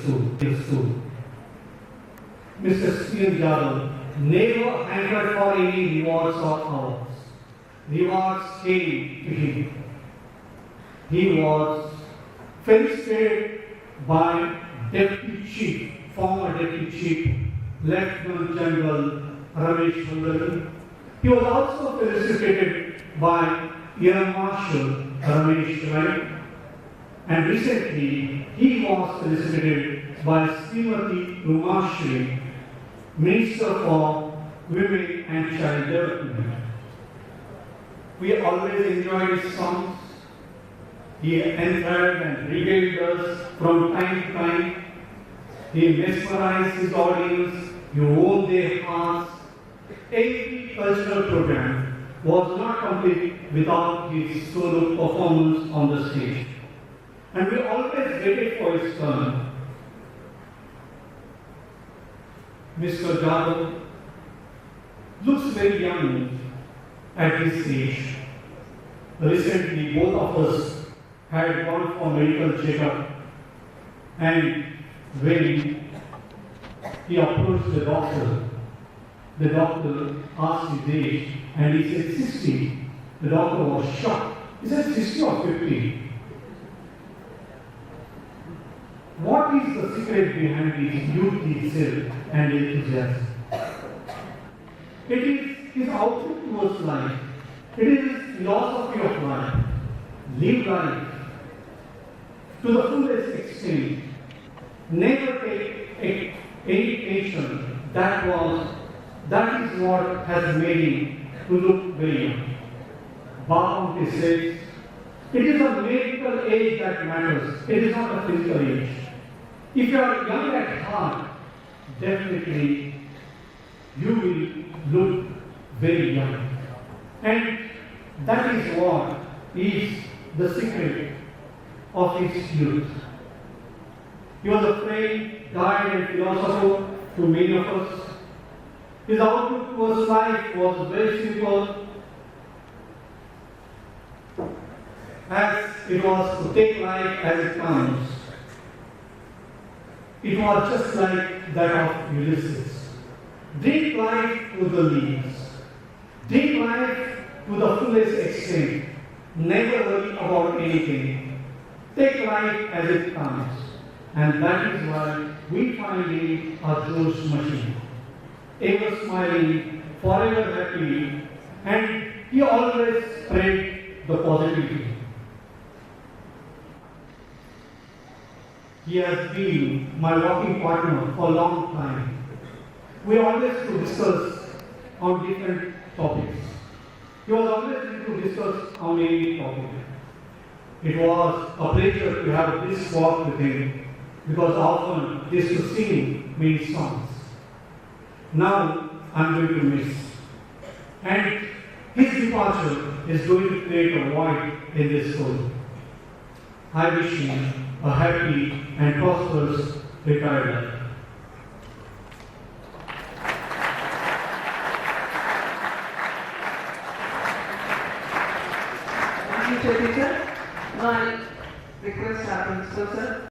school. Mr. CNJ Jadhav never hankered for any rewards or awards. Rewards came to him. He was felicitated by former Deputy Chief, Lieutenant General Ramesh Chandrakant. He was also felicitated by Air Marshal Ramesh Rai. And recently, he was felicitated by Srimati Rumashri, Minister for Women and Child Development. We always enjoyed his songs. He enthralled and regaled us from time to time. He mesmerized his audience. He won their hearts. Every cultural program was not complete without his solo performance on the stage. And we always waited for his turn. Mr. Jadhav looks very young at this age. Recently, both of us had gone for medical checkup, and when he approached the doctor asked his age, and he said 60. The doctor was shocked. He said 60 or 50. What is the secret behind his youth itself and enthusiasm? It is his outlook towards life. It is his philosophy of life. Live life to the fullest extent. Never take any tension. That is what has made him to look very young. Bhagavad says, it is a medical age that matters. It is not a physical age. If you are young at heart, definitely you will look very young. And that is what is the secret of his youth. He was a friend, guide and philosopher to many of us. His outlook towards life was very simple, as it was to take life as it comes. It was just like that of Ulysses. Drink life to the leaves. Drink life to the fullest extent. Never worry about anything. Take life as it comes. And that is why we find him a Josh machine. Ever smiling, forever happy, and he always spread the positivity. He has been my walking partner for a long time. We always to discuss on different topics. He was always ready to discuss on any topic. It was a pleasure to have this walk with him, because often this to sing means songs. Now I am going to miss. And his departure is going to create a void in this school. I wish him a happy and prosperous retired life. Thank you, Shetty sir. Now I request our principal sir